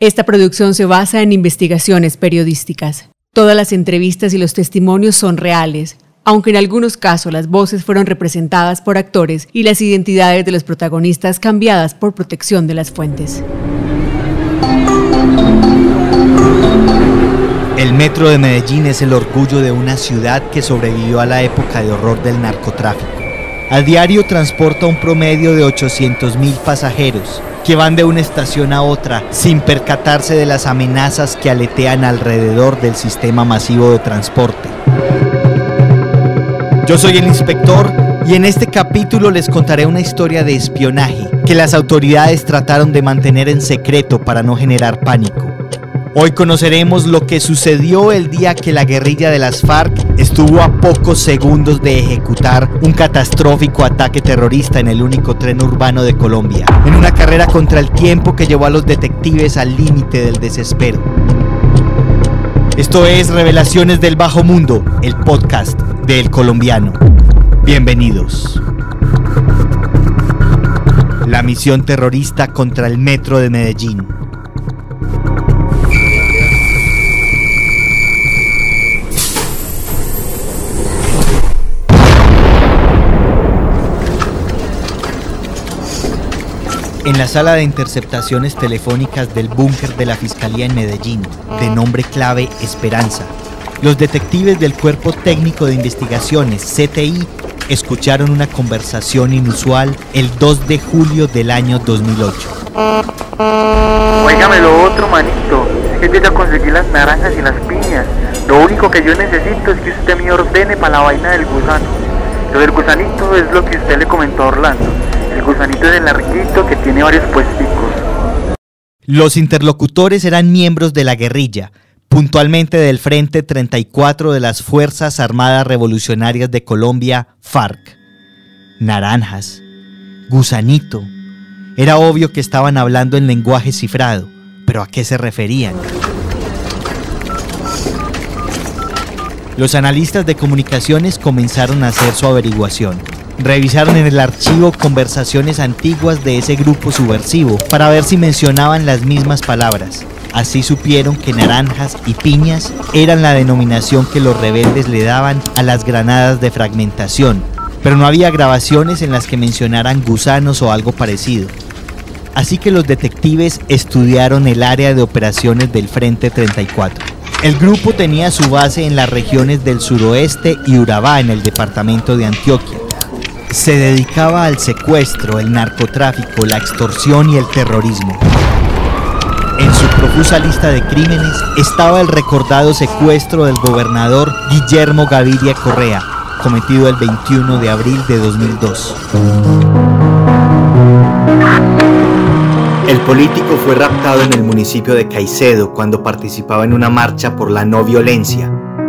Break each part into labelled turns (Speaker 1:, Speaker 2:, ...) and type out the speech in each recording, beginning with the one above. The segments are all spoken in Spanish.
Speaker 1: Esta producción se basa en investigaciones periodísticas. Todas las entrevistas y los testimonios son reales, aunque en algunos casos las voces fueron representadas por actores y las identidades de los protagonistas cambiadas por protección de las fuentes.
Speaker 2: El metro de Medellín es el orgullo de una ciudad que sobrevivió a la época de horror del narcotráfico. A diario transporta un promedio de 800.000 pasajeros que van de una estación a otra sin percatarse de las amenazas que aletean alrededor del sistema masivo de transporte. Yo soy el inspector y en este capítulo les contaré una historia de espionaje que las autoridades trataron de mantener en secreto para no generar pánico. Hoy conoceremos lo que sucedió el día que la guerrilla de las FARC estuvo a pocos segundos de ejecutar un catastrófico ataque terrorista en el único tren urbano de Colombia, en una carrera contra el tiempo que llevó a los detectives al límite del desespero. Esto es Revelaciones del Bajo Mundo, el podcast de El Colombiano. Bienvenidos. La misión terrorista contra el metro de Medellín. En la sala de interceptaciones telefónicas del búnker de la Fiscalía en Medellín, de nombre clave Esperanza, los detectives del Cuerpo Técnico de Investigaciones, CTI, escucharon una conversación inusual el 2 de julio del año 2008.
Speaker 3: Óigame lo otro, manito, es que yo ya conseguí las naranjas y las piñas. Lo único que yo necesito es que usted me ordene para la vaina del gusano. Lo del gusanito es lo que usted le comentó a Orlando. El gusanito es el larguito que tiene varios puesticos.
Speaker 2: Los interlocutores eran miembros de la guerrilla, puntualmente del Frente 34 de las Fuerzas Armadas Revolucionarias de Colombia, FARC. Naranjas, gusanito. Era obvio que estaban hablando en lenguaje cifrado, pero ¿a qué se referían? Los analistas de comunicaciones comenzaron a hacer su averiguación. Revisaron en el archivo conversaciones antiguas de ese grupo subversivo para ver si mencionaban las mismas palabras. Así supieron que naranjas y piñas eran la denominación que los rebeldes le daban a las granadas de fragmentación, pero no había grabaciones en las que mencionaran gusanos o algo parecido. Así que los detectives estudiaron el área de operaciones del Frente 34. El grupo tenía su base en las regiones del suroeste y Urabá, en el departamento de Antioquia. Se dedicaba al secuestro, el narcotráfico, la extorsión y el terrorismo. En su profusa lista de crímenes estaba el recordado secuestro del gobernador Guillermo Gaviria Correa, cometido el 21 de abril de 2002. El político fue raptado en el municipio de Caicedo cuando participaba en una marcha por la no violencia,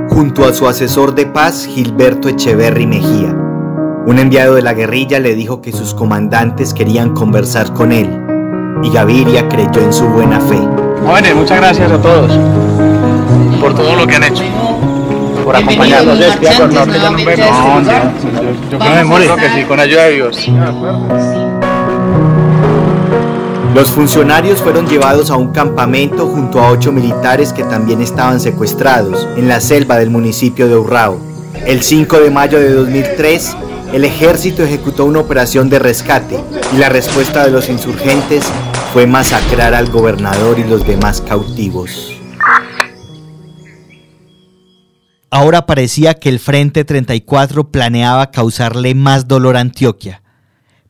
Speaker 2: junto a su asesor de paz Gilberto Echeverry Mejía. Un enviado de la guerrilla le dijo que sus comandantes querían conversar con él, y Gaviria creyó en su buena fe.
Speaker 4: Jóvenes, muchas gracias a todos por todo lo que han hecho, por acompañarnos. Yo creo que sí, con ayuda de Dios.
Speaker 2: Los funcionarios fueron llevados a un campamento junto a 8 militares que también estaban secuestrados en la selva del municipio de Urrao. El 5 de mayo de 2003, el ejército ejecutó una operación de rescate y la respuesta de los insurgentes fue masacrar al gobernador y los demás cautivos. Ahora parecía que el Frente 34 planeaba causarle más dolor a Antioquia.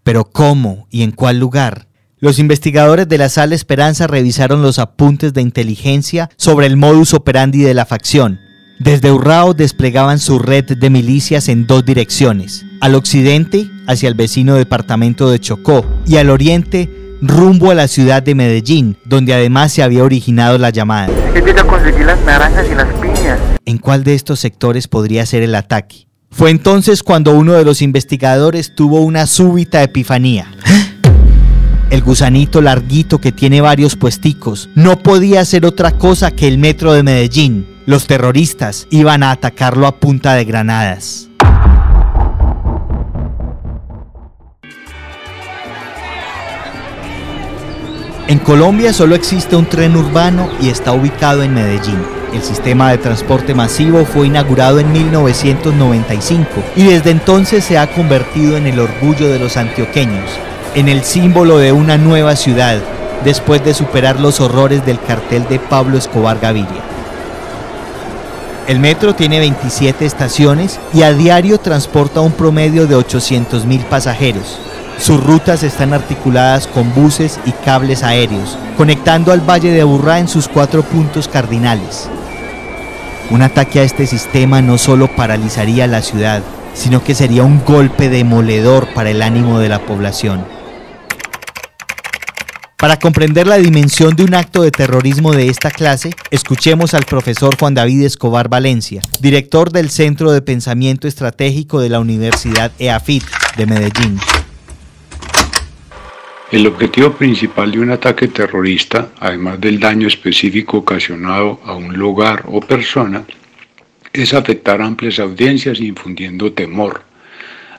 Speaker 2: ¿Pero cómo y en cuál lugar? Los investigadores de la Sala Esperanza revisaron los apuntes de inteligencia sobre el modus operandi de la facción. Desde Urrao desplegaban su red de milicias en 2 direcciones, al occidente hacia el vecino departamento de Chocó y al oriente rumbo a la ciudad de Medellín, donde además se había originado la llamada.
Speaker 3: Es que ya conseguí las naranjas y las piñas.
Speaker 2: ¿En cuál de estos sectores podría ser el ataque? Fue entonces cuando uno de los investigadores tuvo una súbita epifanía. El gusanito larguito que tiene varios puesticos no podía ser otra cosa que el metro de Medellín. Los terroristas iban a atacarlo a punta de granadas. En Colombia solo existe un tren urbano y está ubicado en Medellín. El sistema de transporte masivo fue inaugurado en 1995 y desde entonces se ha convertido en el orgullo de los antioqueños, en el símbolo de una nueva ciudad, después de superar los horrores del cartel de Pablo Escobar Gaviria. El metro tiene 27 estaciones y a diario transporta un promedio de 800.000 pasajeros. Sus rutas están articuladas con buses y cables aéreos, conectando al Valle de Aburrá en sus 4 puntos cardinales. Un ataque a este sistema no solo paralizaría la ciudad, sino que sería un golpe demoledor para el ánimo de la población. Para comprender la dimensión de un acto de terrorismo de esta clase, escuchemos al profesor Juan David Escobar Valencia, director del Centro de Pensamiento Estratégico de la Universidad EAFIT de Medellín.
Speaker 5: El objetivo principal de un ataque terrorista, además del daño específico ocasionado a un lugar o persona, es afectar a amplias audiencias infundiendo temor.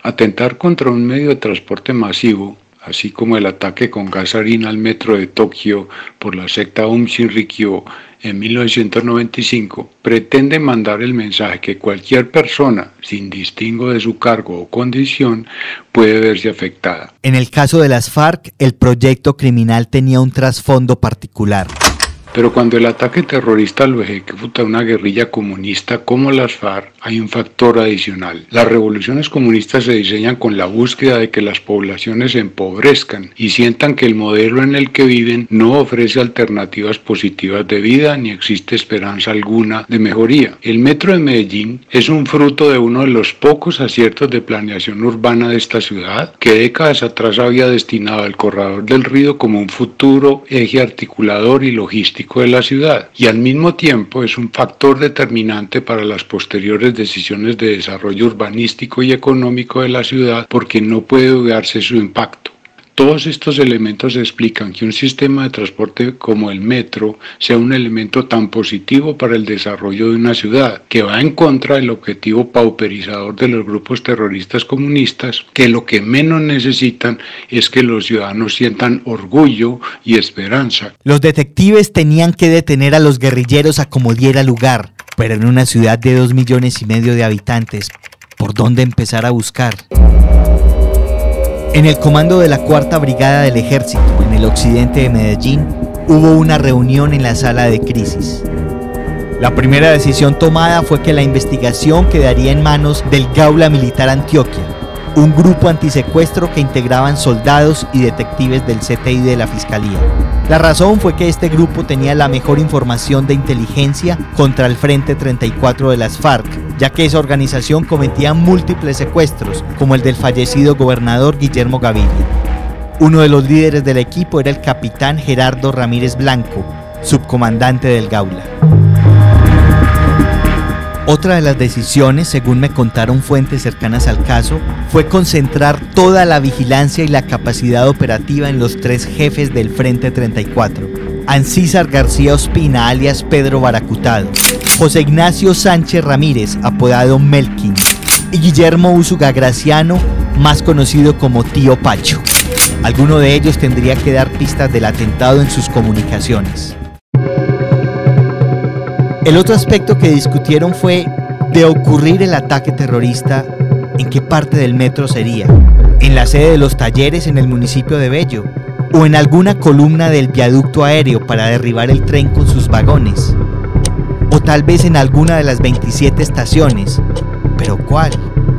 Speaker 5: Atentar contra un medio de transporte masivo, así como el ataque con gas sarín al metro de Tokio por la secta Aum Shinrikyo en 1995, pretende mandar el mensaje que cualquier persona, sin distingo de su cargo o condición, puede verse afectada.
Speaker 2: En el caso de las FARC, el proyecto criminal tenía un trasfondo particular.
Speaker 5: Pero cuando el ataque terrorista lo ejecuta una guerrilla comunista como las FARC, hay un factor adicional. Las revoluciones comunistas se diseñan con la búsqueda de que las poblaciones se empobrezcan y sientan que el modelo en el que viven no ofrece alternativas positivas de vida ni existe esperanza alguna de mejoría. El metro de Medellín es un fruto de uno de los pocos aciertos de planeación urbana de esta ciudad, que décadas atrás había destinado al corredor del Río como un futuro eje articulador y logístico de la ciudad, y al mismo tiempo es un factor determinante para las posteriores decisiones de desarrollo urbanístico y económico de la ciudad, porque no puede dudarse su impacto. Todos estos elementos explican que un sistema de transporte como el metro sea un elemento tan positivo para el desarrollo de una ciudad, que va en contra del objetivo pauperizador de los grupos terroristas comunistas, que lo que menos necesitan es que los ciudadanos sientan orgullo y esperanza.
Speaker 2: Los detectives tenían que detener a los guerrilleros a como diera lugar, pero en una ciudad de 2,5 millones de habitantes, ¿por dónde empezar a buscar? En el comando de la 4ª Brigada del Ejército, en el occidente de Medellín, hubo una reunión en la sala de crisis. La primera decisión tomada fue que la investigación quedaría en manos del Gaula Militar Antioquia, un grupo antisecuestro que integraban soldados y detectives del CTI de la Fiscalía. La razón fue que este grupo tenía la mejor información de inteligencia contra el Frente 34 de las FARC, ya que esa organización cometía múltiples secuestros, como el del fallecido gobernador Guillermo Gaviria. Uno de los líderes del equipo era el capitán Gerardo Ramírez Blanco, subcomandante del Gaula. Otra de las decisiones, según me contaron fuentes cercanas al caso, fue concentrar toda la vigilancia y la capacidad operativa en los 3 jefes del Frente 34. Ancísar García Ospina, alias Pedro Baracutado, José Ignacio Sánchez Ramírez, apodado Melkin, y Guillermo Úsuga Graciano, más conocido como Tío Pacho. Alguno de ellos tendría que dar pistas del atentado en sus comunicaciones. El otro aspecto que discutieron fue, de ocurrir el ataque terrorista, ¿en qué parte del metro sería? ¿En la sede de los talleres en el municipio de Bello? ¿O en alguna columna del viaducto aéreo para derribar el tren con sus vagones? ¿O tal vez en alguna de las 27 estaciones? ¿Pero cuál?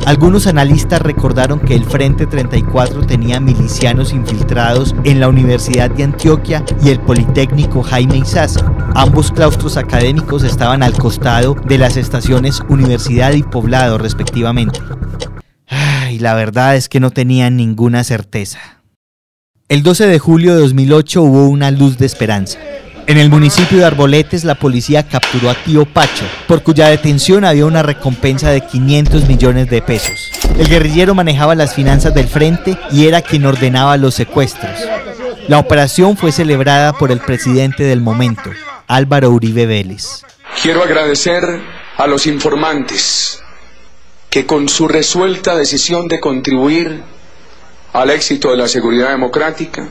Speaker 2: Algunos analistas recordaron que el Frente 34 tenía milicianos infiltrados en la Universidad de Antioquia y el Politécnico Jaime Izaza. Ambos claustros académicos estaban al costado de las estaciones Universidad y Poblado, respectivamente. Y la verdad es que no tenían ninguna certeza. El 12 de julio de 2008 hubo una luz de esperanza. En el municipio de Arboletes, la policía capturó a Tío Pacho, por cuya detención había una recompensa de 500 millones de pesos. El guerrillero manejaba las finanzas del frente y era quien ordenaba los secuestros. La operación fue celebrada por el presidente del momento, Álvaro Uribe Vélez.
Speaker 6: Quiero agradecer a los informantes que con su resuelta decisión de contribuir al éxito de la seguridad democrática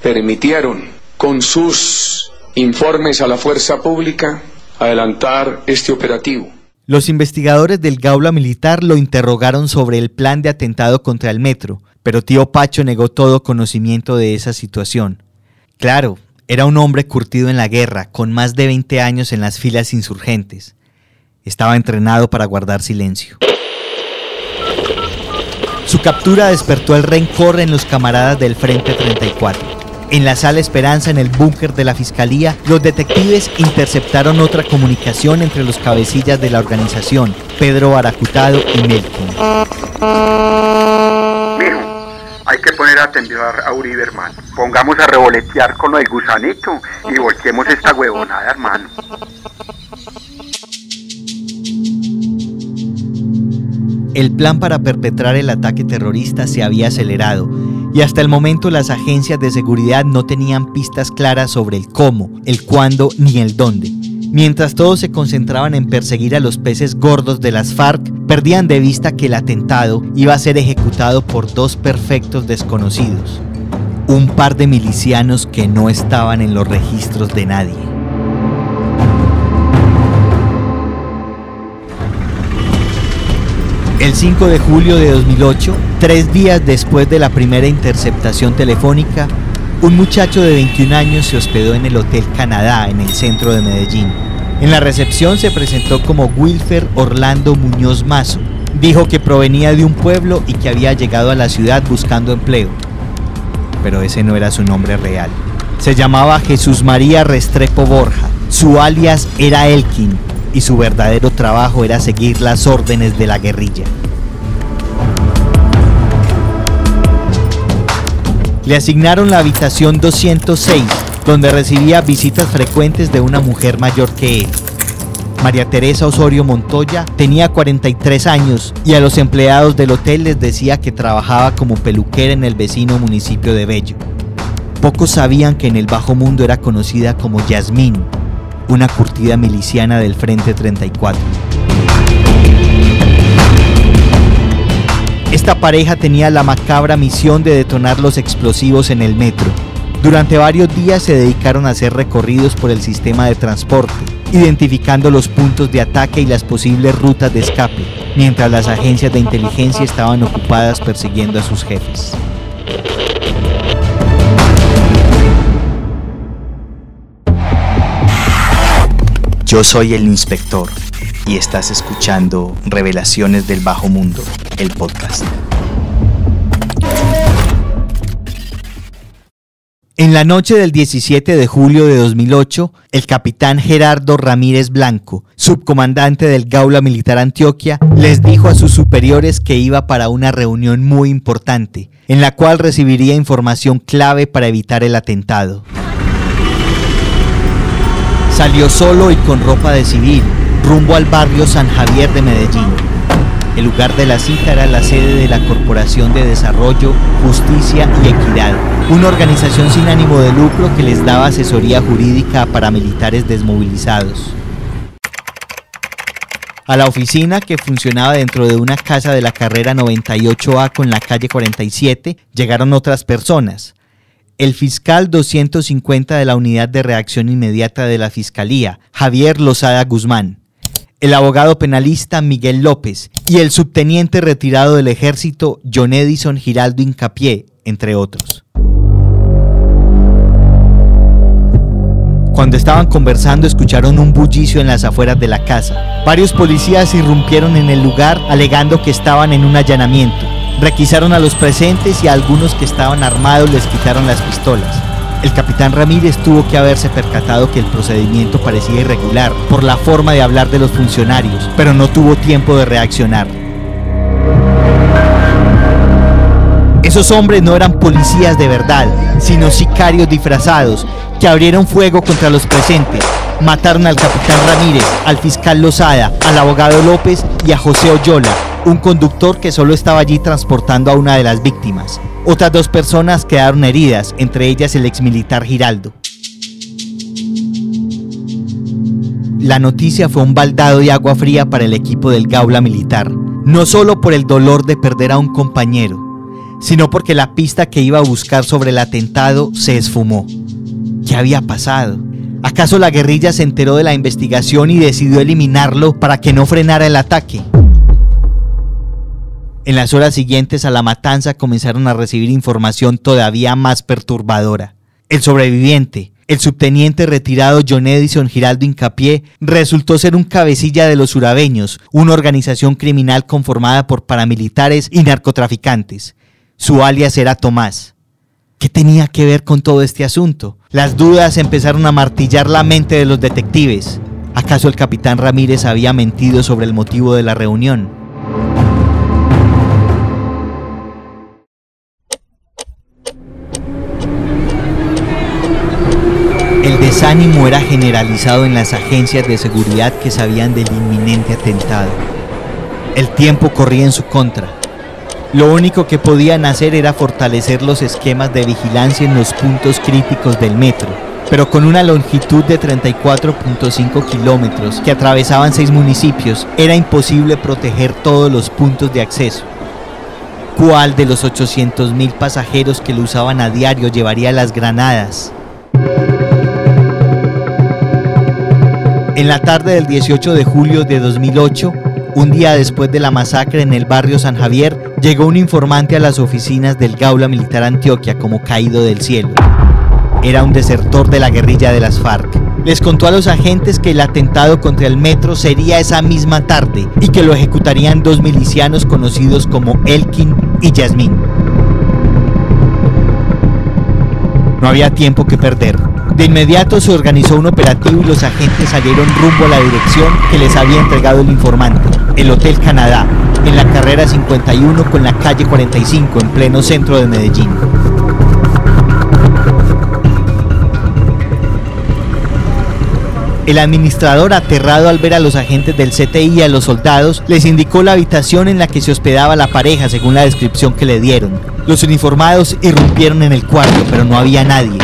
Speaker 6: permitieron con sus informes a la fuerza pública, adelantar este operativo.
Speaker 2: Los investigadores del Gaula Militar lo interrogaron sobre el plan de atentado contra el metro, pero tío Pacho negó todo conocimiento de esa situación. Claro, era un hombre curtido en la guerra, con más de 20 años en las filas insurgentes. Estaba entrenado para guardar silencio. Su captura despertó el rencor en los camaradas del Frente 34. En la Sala Esperanza, en el búnker de la Fiscalía, los detectives interceptaron otra comunicación entre los cabecillas de la organización, Pedro Baracutado y Melkin.
Speaker 3: Mijo, hay que poner a atender a Uribe, hermano. Pongamos a revoletear con lo del gusanito y volteemos esta huevonada, hermano.
Speaker 2: El plan para perpetrar el ataque terrorista se había acelerado y hasta el momento las agencias de seguridad no tenían pistas claras sobre el cómo, el cuándo ni el dónde. Mientras todos se concentraban en perseguir a los peces gordos de las FARC, perdían de vista que el atentado iba a ser ejecutado por dos perfectos desconocidos, un par de milicianos que no estaban en los registros de nadie. El 5 de julio de 2008, 3 días después de la primera interceptación telefónica, un muchacho de 21 años se hospedó en el Hotel Canadá, en el centro de Medellín. En la recepción se presentó como Wilfer Orlando Muñoz Mazo. Dijo que provenía de un pueblo y que había llegado a la ciudad buscando empleo. Pero ese no era su nombre real. Se llamaba Jesús María Restrepo Borja. Su alias era Elkin. Y su verdadero trabajo era seguir las órdenes de la guerrilla. Le asignaron la habitación 206, donde recibía visitas frecuentes de una mujer mayor que él. María Teresa Osorio Montoya tenía 43 años y a los empleados del hotel les decía que trabajaba como peluquera en el vecino municipio de Bello. Pocos sabían que en el bajo mundo era conocida como Yasmín, una curtida miliciana del Frente 34. Esta pareja tenía la macabra misión de detonar los explosivos en el metro. Durante varios días se dedicaron a hacer recorridos por el sistema de transporte, identificando los puntos de ataque y las posibles rutas de escape, mientras las agencias de inteligencia estaban ocupadas persiguiendo a sus jefes. Yo soy el inspector y estás escuchando Revelaciones del Bajo Mundo, el podcast. En la noche del 17 de julio de 2008, el capitán Gerardo Ramírez Blanco, subcomandante del Gaula Militar Antioquia, les dijo a sus superiores que iba para una reunión muy importante, en la cual recibiría información clave para evitar el atentado. Salió solo y con ropa de civil, rumbo al barrio San Javier de Medellín. El lugar de la cita era la sede de la Corporación de Desarrollo, Justicia y Equidad, una organización sin ánimo de lucro que les daba asesoría jurídica a paramilitares desmovilizados. A la oficina, que funcionaba dentro de una casa de la carrera 98A con la calle 47, llegaron otras personas. El fiscal 250 de la Unidad de Reacción Inmediata de la Fiscalía, Javier Lozada Guzmán, el abogado penalista Miguel López y el subteniente retirado del Ejército John Edison Giraldo Incapié, entre otros. Cuando estaban conversando, escucharon un bullicio en las afueras de la casa. Varios policías irrumpieron en el lugar alegando que estaban en un allanamiento. Requisaron a los presentes y a algunos que estaban armados les quitaron las pistolas. El capitán Ramírez tuvo que haberse percatado que el procedimiento parecía irregular por la forma de hablar de los funcionarios, pero no tuvo tiempo de reaccionar. Esos hombres no eran policías de verdad, sino sicarios disfrazados que abrieron fuego contra los presentes. Mataron al capitán Ramírez, al fiscal Lozada, al abogado López y a José Oyola, un conductor que solo estaba allí transportando a una de las víctimas. Otras 2 personas quedaron heridas, entre ellas el exmilitar Giraldo. La noticia fue un baldado de agua fría para el equipo del Gaula Militar, no solo por el dolor de perder a un compañero, sino porque la pista que iba a buscar sobre el atentado se esfumó. ¿Qué había pasado? ¿Acaso la guerrilla se enteró de la investigación y decidió eliminarlo para que no frenara el ataque? En las horas siguientes a la matanza comenzaron a recibir información todavía más perturbadora. El sobreviviente, el subteniente retirado John Edison Giraldo Hincapié, resultó ser un cabecilla de los Urabeños, una organización criminal conformada por paramilitares y narcotraficantes. Su alias era Tomás. ¿Qué tenía que ver con todo este asunto? Las dudas empezaron a martillar la mente de los detectives. ¿Acaso el capitán Ramírez había mentido sobre el motivo de la reunión? El desánimo era generalizado en las agencias de seguridad que sabían del inminente atentado. El tiempo corría en su contra. Lo único que podían hacer era fortalecer los esquemas de vigilancia en los puntos críticos del metro, pero con una longitud de 34.5 kilómetros que atravesaban 6 municipios, era imposible proteger todos los puntos de acceso. ¿Cuál de los 800.000 pasajeros que lo usaban a diario llevaría las granadas? En la tarde del 18 de julio de 2008, un día después de la masacre en el barrio San Javier, llegó un informante a las oficinas del Gaula Militar Antioquia como caído del cielo. Era un desertor de la guerrilla de las FARC. Les contó a los agentes que el atentado contra el metro sería esa misma tarde y que lo ejecutarían 2 milicianos conocidos como Elkin y Yasmín. No había tiempo que perder. De inmediato se organizó un operativo y los agentes salieron rumbo a la dirección que les había entregado el informante, el Hotel Canadá, en la carrera 51 con la calle 45, en pleno centro de Medellín. El administrador, aterrado al ver a los agentes del CTI y a los soldados, les indicó la habitación en la que se hospedaba la pareja según la descripción que le dieron. Los uniformados irrumpieron en el cuarto, pero no había nadie.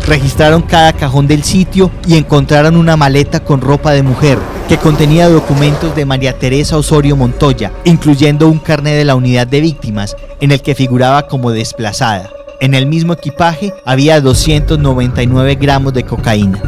Speaker 2: Registraron cada cajón del sitio y encontraron una maleta con ropa de mujer que contenía documentos de María Teresa Osorio Montoya, incluyendo un carnet de la unidad de víctimas en el que figuraba como desplazada. En el mismo equipaje había 299 gramos de cocaína.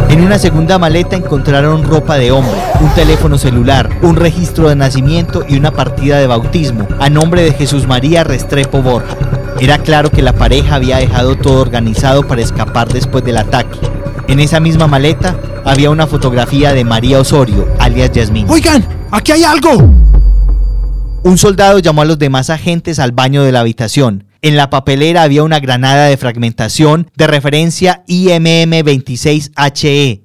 Speaker 2: En una segunda maleta encontraron ropa de hombre, un teléfono celular, un registro de nacimiento y una partida de bautismo a nombre de Jesús María Restrepo Borja. Era claro que la pareja había dejado todo organizado para escapar después del ataque. En esa misma maleta había una fotografía de María Osorio, alias Yasmín.
Speaker 7: ¡Oigan! ¡Aquí hay algo!
Speaker 2: Un soldado llamó a los demás agentes al baño de la habitación. En la papelera había una granada de fragmentación de referencia IMM-26HE.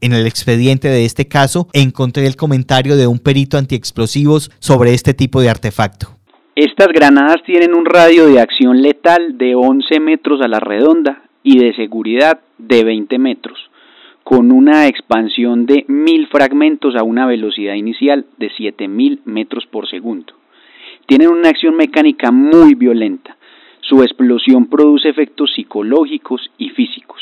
Speaker 2: En el expediente de este caso encontré el comentario de un perito antiexplosivos sobre este tipo de artefacto.
Speaker 8: Estas granadas tienen un radio de acción letal de 11 metros a la redonda y de seguridad de 20 metros, con una expansión de 1000 fragmentos a una velocidad inicial de 7000 metros por segundo. Tienen una acción mecánica muy violenta. Su explosión produce efectos psicológicos y físicos.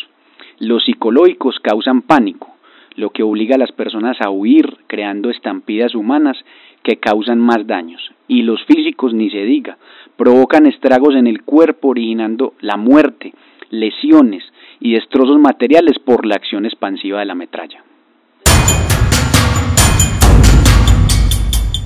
Speaker 8: Los psicológicos causan pánico, lo que obliga a las personas a huir, creando estampidas humanas que causan más daños. Y los físicos, ni se diga, provocan estragos en el cuerpo, originando la muerte, lesiones y destrozos materiales por la acción expansiva de la metralla.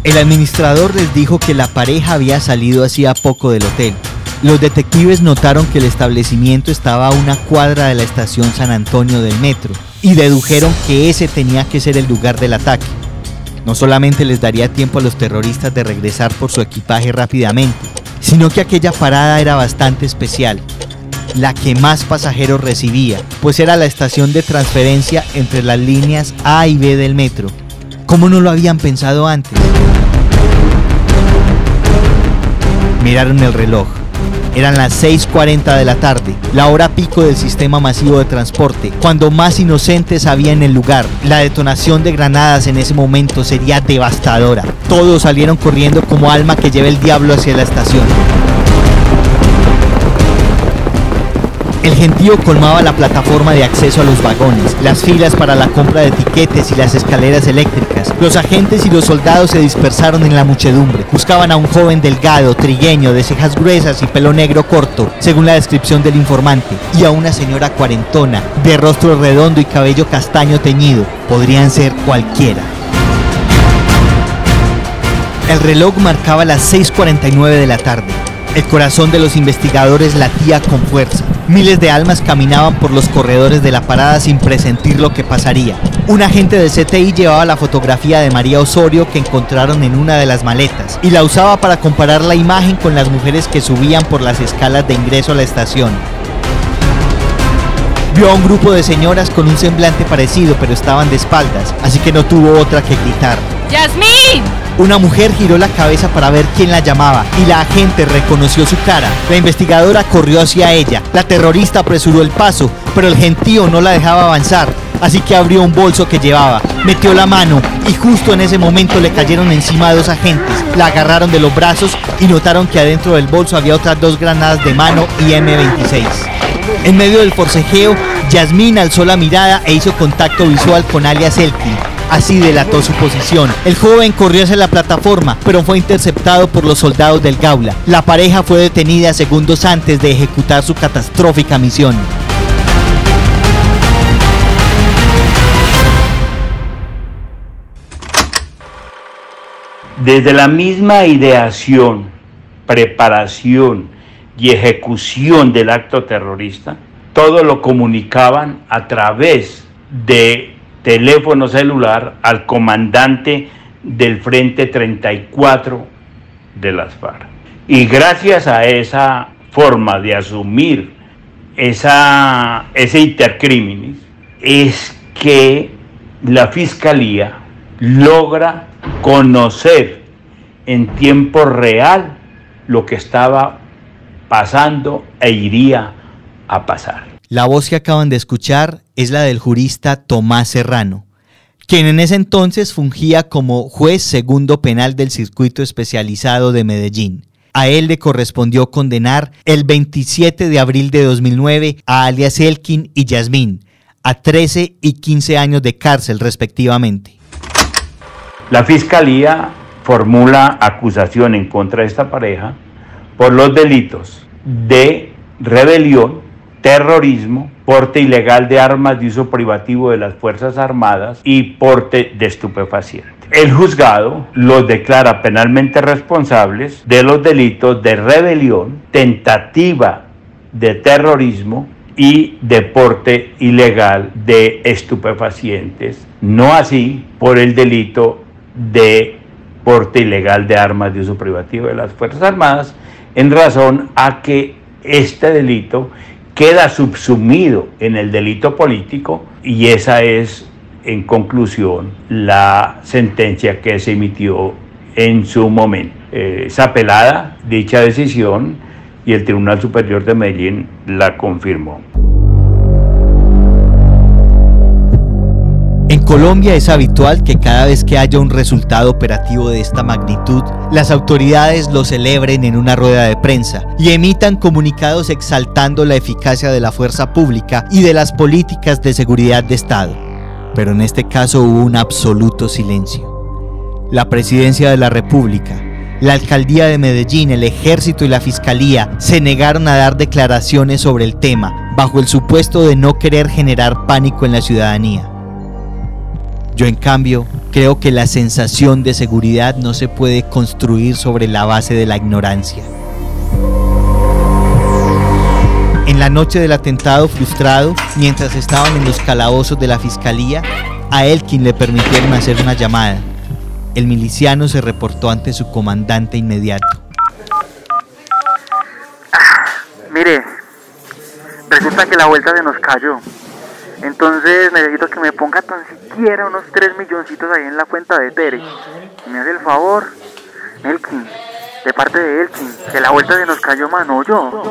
Speaker 2: El administrador les dijo que la pareja había salido hacía poco del hotel. Los detectives notaron que el establecimiento estaba a una cuadra de la estación San Antonio del metro y dedujeron que ese tenía que ser el lugar del ataque. No solamente les daría tiempo a los terroristas de regresar por su equipaje rápidamente, sino que aquella parada era bastante especial, la que más pasajeros recibía, pues era la estación de transferencia entre las líneas A y B del metro. ¿Cómo no lo habían pensado antes? Miraron el reloj. Eran las 6:40 de la tarde, la hora pico del sistema masivo de transporte, cuando más inocentes había en el lugar. La detonación de granadas en ese momento sería devastadora. Todos salieron corriendo como alma que lleva el diablo hacia la estación. El gentío colmaba la plataforma de acceso a los vagones, las filas para la compra de tiquetes y las escaleras eléctricas. Los agentes y los soldados se dispersaron en la muchedumbre. Buscaban a un joven delgado, trigueño, de cejas gruesas y pelo negro corto, según la descripción del informante, y a una señora cuarentona, de rostro redondo y cabello castaño teñido. Podrían ser cualquiera. El reloj marcaba las 6:49 de la tarde. El corazón de los investigadores latía con fuerza. Miles de almas caminaban por los corredores de la parada sin presentir lo que pasaría. Un agente de CTI llevaba la fotografía de María Osorio que encontraron en una de las maletas y la usaba para comparar la imagen con las mujeres que subían por las escalas de ingreso a la estación. Vio a un grupo de señoras con un semblante parecido, pero estaban de espaldas, así que no tuvo otra que gritar:
Speaker 7: ¡Yasmín!
Speaker 2: Una mujer giró la cabeza para ver quién la llamaba y la agente reconoció su cara. La investigadora corrió hacia ella. La terrorista apresuró el paso, pero el gentío no la dejaba avanzar. Así que abrió un bolso que llevaba, metió la mano y justo en ese momento le cayeron encima 2 agentes. La agarraron de los brazos y notaron que adentro del bolso había otras 2 granadas de mano y M26. En medio del forcejeo, Yasmín alzó la mirada e hizo contacto visual con alias Elkin. Así delató su posición. El joven corrió hacia la plataforma, pero fue interceptado por los soldados del Gaula. La pareja fue detenida segundos antes de ejecutar su catastrófica misión.
Speaker 9: Desde la misma ideación, preparación y ejecución del acto terrorista, todo lo comunicaban a través de teléfono celular al comandante del Frente 34 de las FARC. Y gracias a esa forma de asumir ese intercrímenes, es que la Fiscalía logra conocer en tiempo real lo que estaba pasando e iría a pasar.
Speaker 2: La voz que acaban de escuchar es la del jurista Tomás Serrano, quien en ese entonces fungía como juez segundo penal del Circuito Especializado de Medellín. A él le correspondió condenar el 27 de abril de 2009 a alias Elkin y Yasmín a 13 y 15 años de cárcel respectivamente.
Speaker 9: La Fiscalía formula acusación en contra de esta pareja por los delitos de rebelión, terrorismo, porte ilegal de armas de uso privativo de las Fuerzas Armadas y porte de estupefacientes. El juzgado los declara penalmente responsables de los delitos de rebelión, tentativa de terrorismo y de porte ilegal de estupefacientes, no así por el delito de porte ilegal de armas de uso privativo de las Fuerzas Armadas, en razón a que este delito queda subsumido en el delito político, y esa es, en conclusión, la sentencia que se emitió en su momento. Es apelada dicha decisión y el Tribunal Superior de Medellín la confirmó.
Speaker 2: En Colombia es habitual que cada vez que haya un resultado operativo de esta magnitud, las autoridades lo celebren en una rueda de prensa y emitan comunicados exaltando la eficacia de la fuerza pública y de las políticas de seguridad de Estado. Pero en este caso hubo un absoluto silencio. La Presidencia de la República, la Alcaldía de Medellín, el Ejército y la Fiscalía se negaron a dar declaraciones sobre el tema, bajo el supuesto de no querer generar pánico en la ciudadanía. Yo, en cambio, creo que la sensación de seguridad no se puede construir sobre la base de la ignorancia. En la noche del atentado frustrado, mientras estaban en los calabozos de la Fiscalía, a Elkin le permitieron hacer una llamada. El miliciano se reportó ante su comandante inmediato.
Speaker 3: Mire, resulta que la vuelta se nos cayó. Entonces necesito que me ponga tan siquiera unos 3 milloncitos ahí en la cuenta de Tere. ¿Me hace el favor? Elkin, de parte de Elkin, que la vuelta se nos cayó, mano, yo.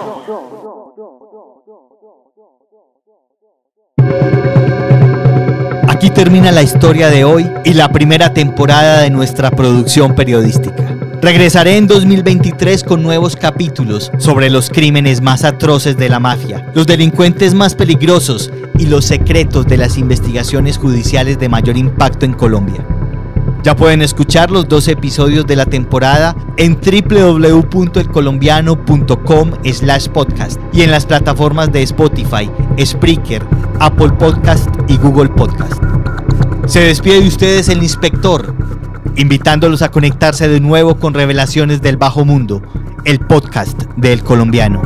Speaker 2: Aquí termina la historia de hoy y la primera temporada de nuestra producción periodística. Regresaré en 2023 con nuevos capítulos sobre los crímenes más atroces de la mafia, los delincuentes más peligrosos y los secretos de las investigaciones judiciales de mayor impacto en Colombia. Ya pueden escuchar los 2 episodios de la temporada en www.elcolombiano.com/podcast y en las plataformas de Spotify, Spreaker, Apple Podcast y Google Podcast. Se despide de ustedes el inspector, invitándolos a conectarse de nuevo con Revelaciones del Bajo Mundo, el podcast de El Colombiano.